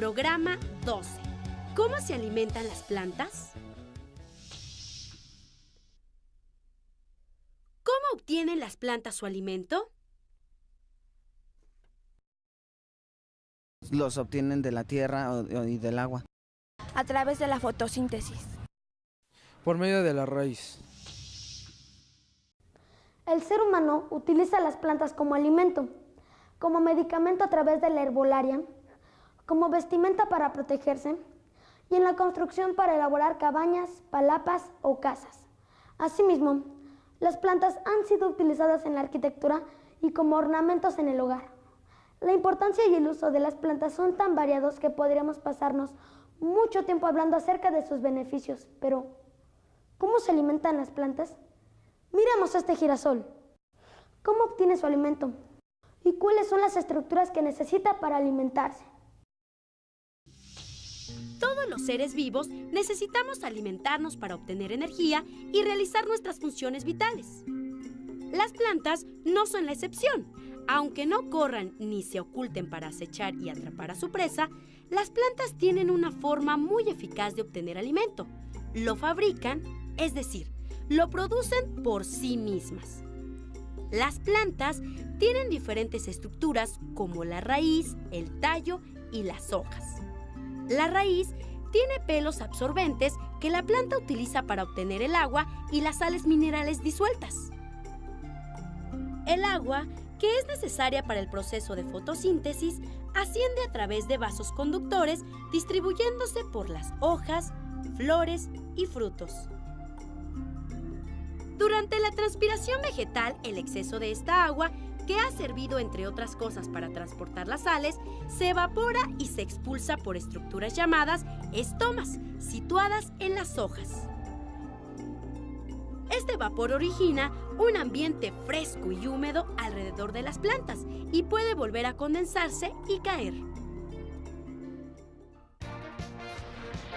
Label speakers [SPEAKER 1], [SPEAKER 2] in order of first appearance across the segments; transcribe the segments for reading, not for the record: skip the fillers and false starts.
[SPEAKER 1] Programa 12. ¿Cómo se alimentan las plantas? ¿Cómo obtienen las plantas su alimento?
[SPEAKER 2] Los obtienen de la tierra y del agua.
[SPEAKER 3] A través de la fotosíntesis.
[SPEAKER 4] Por medio de la raíz.
[SPEAKER 5] El ser humano utiliza las plantas como alimento, como medicamento a través de la herbolaria, como vestimenta para protegerse y en la construcción para elaborar cabañas, palapas o casas. Asimismo, las plantas han sido utilizadas en la arquitectura y como ornamentos en el hogar. La importancia y el uso de las plantas son tan variados que podríamos pasarnos mucho tiempo hablando acerca de sus beneficios, pero ¿cómo se alimentan las plantas? Miremos este girasol. ¿Cómo obtiene su alimento? ¿Y cuáles son las estructuras que necesita para alimentarse?
[SPEAKER 1] Todos los seres vivos necesitamos alimentarnos para obtener energía y realizar nuestras funciones vitales. Las plantas no son la excepción. Aunque no corran ni se oculten para acechar y atrapar a su presa, las plantas tienen una forma muy eficaz de obtener alimento. Lo fabrican, es decir, lo producen por sí mismas. Las plantas tienen diferentes estructuras como la raíz, el tallo y las hojas. La raíz tiene pelos absorbentes que la planta utiliza para obtener el agua y las sales minerales disueltas. El agua, que es necesaria para el proceso de fotosíntesis, asciende a través de vasos conductores, distribuyéndose por las hojas, flores y frutos. Durante la transpiración vegetal, el exceso de esta agua, que ha servido entre otras cosas para transportar las sales, se evapora y se expulsa por estructuras llamadas estomas, situadas en las hojas. Este vapor origina un ambiente fresco y húmedo alrededor de las plantas y puede volver a condensarse y caer.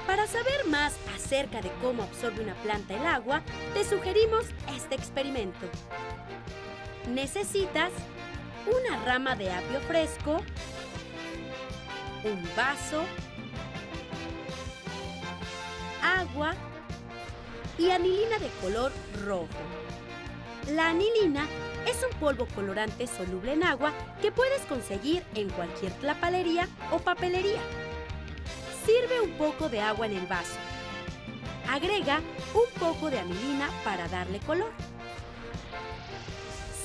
[SPEAKER 1] Para saber más acerca de cómo absorbe una planta el agua, te sugerimos este experimento. Necesitas una rama de apio fresco, un vaso, agua y anilina de color rojo. La anilina es un polvo colorante soluble en agua que puedes conseguir en cualquier tlapalería o papelería. Sirve un poco de agua en el vaso. Agrega un poco de anilina para darle color.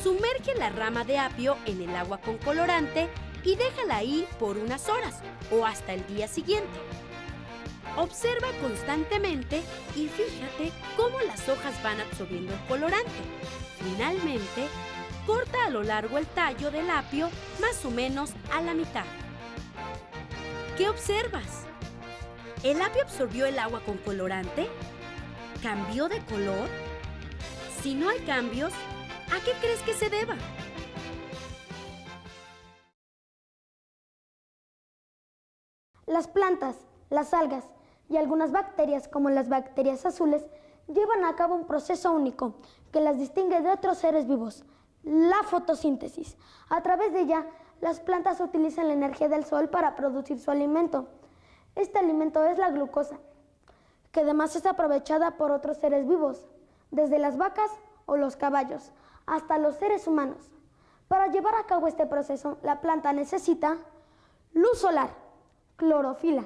[SPEAKER 1] Sumerge la rama de apio en el agua con colorante y déjala ahí por unas horas o hasta el día siguiente. Observa constantemente y fíjate cómo las hojas van absorbiendo el colorante. Finalmente, corta a lo largo el tallo del apio más o menos a la mitad. ¿Qué observas? ¿El apio absorbió el agua con colorante? ¿Cambió de color? Si no hay cambios, ¿a qué crees que se deba?
[SPEAKER 5] Las plantas, las algas y algunas bacterias, como las bacterias azules, llevan a cabo un proceso único que las distingue de otros seres vivos, la fotosíntesis. A través de ella, las plantas utilizan la energía del sol para producir su alimento. Este alimento es la glucosa, que además es aprovechada por otros seres vivos, desde las vacas o los caballos hasta los seres humanos. Para llevar a cabo este proceso, la planta necesita luz solar, clorofila,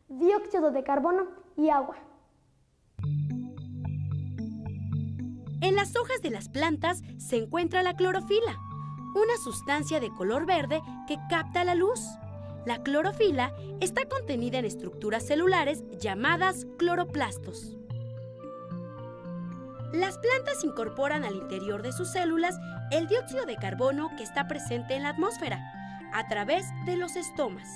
[SPEAKER 5] dióxido de carbono y agua.
[SPEAKER 1] En las hojas de las plantas se encuentra la clorofila, una sustancia de color verde que capta la luz. La clorofila está contenida en estructuras celulares llamadas cloroplastos. Las plantas incorporan al interior de sus células el dióxido de carbono que está presente en la atmósfera a través de los estomas.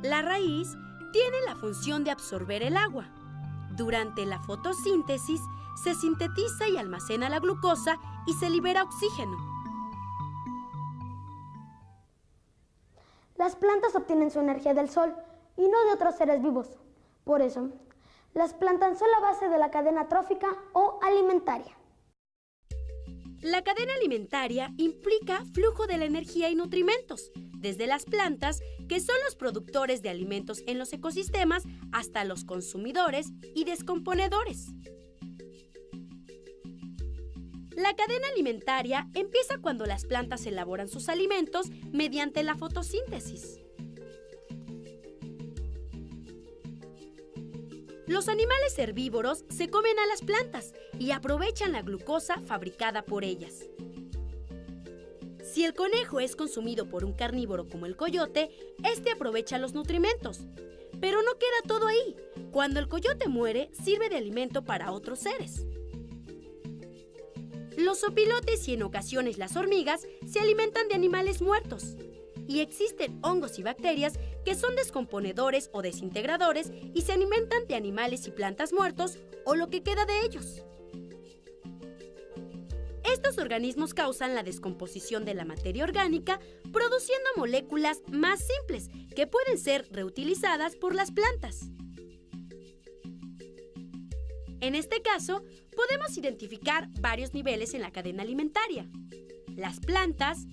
[SPEAKER 1] La raíz tiene la función de absorber el agua. Durante la fotosíntesis se sintetiza y almacena la glucosa y se libera oxígeno.
[SPEAKER 5] Las plantas obtienen su energía del sol y no de otros seres vivos. Por eso, las plantas son la base de la cadena trófica o alimentaria.
[SPEAKER 1] La cadena alimentaria implica flujo de la energía y nutrimentos, desde las plantas, que son los productores de alimentos en los ecosistemas, hasta los consumidores y descomponedores. La cadena alimentaria empieza cuando las plantas elaboran sus alimentos mediante la fotosíntesis. Los animales herbívoros se comen a las plantas y aprovechan la glucosa fabricada por ellas. Si el conejo es consumido por un carnívoro como el coyote, este aprovecha los nutrimentos. Pero no queda todo ahí. Cuando el coyote muere, sirve de alimento para otros seres. Los opilotes y en ocasiones las hormigas se alimentan de animales muertos. Y existen hongos y bacterias que son descomponedores o desintegradores y se alimentan de animales y plantas muertos o lo que queda de ellos. Estos organismos causan la descomposición de la materia orgánica, produciendo moléculas más simples que pueden ser reutilizadas por las plantas. En este caso, podemos identificar varios niveles en la cadena alimentaria. Las plantas,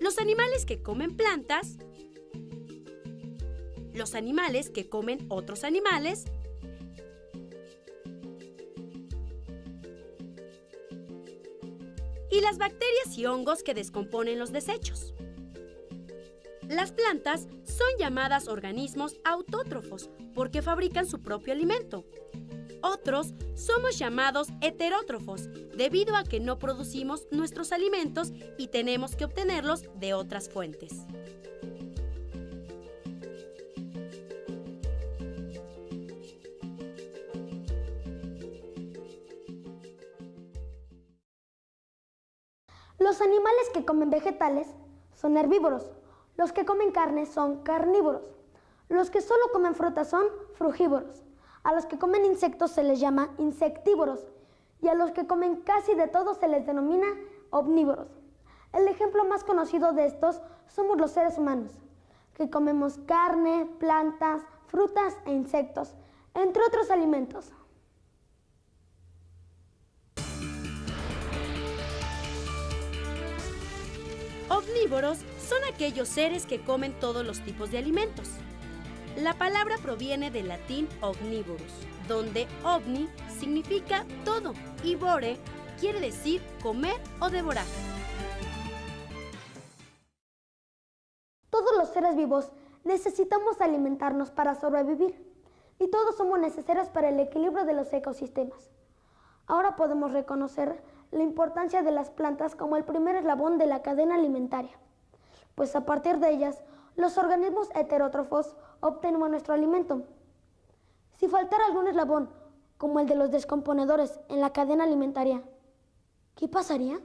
[SPEAKER 1] los animales que comen plantas, los animales que comen otros animales, y las bacterias y hongos que descomponen los desechos. Las plantas son llamadas organismos autótrofos porque fabrican su propio alimento. Otros somos llamados heterótrofos debido a que no producimos nuestros alimentos y tenemos que obtenerlos de otras fuentes.
[SPEAKER 5] Los animales que comen vegetales son herbívoros. Los que comen carne son carnívoros. Los que solo comen frutas son frugívoros. A los que comen insectos se les llama insectívoros. Y a los que comen casi de todo se les denomina omnívoros. El ejemplo más conocido de estos somos los seres humanos, que comemos carne, plantas, frutas e insectos, entre otros alimentos.
[SPEAKER 1] Omnívoros son aquellos seres que comen todos los tipos de alimentos. La palabra proviene del latín omnivorus, donde omni significa todo y vore quiere decir comer o devorar.
[SPEAKER 5] Todos los seres vivos necesitamos alimentarnos para sobrevivir y todos somos necesarios para el equilibrio de los ecosistemas. Ahora podemos reconocer la importancia de las plantas como el primer eslabón de la cadena alimentaria, pues a partir de ellas, los organismos heterótrofos obtenemos nuestro alimento. Si faltara algún eslabón, como el de los descomponedores en la cadena alimentaria, ¿qué pasaría?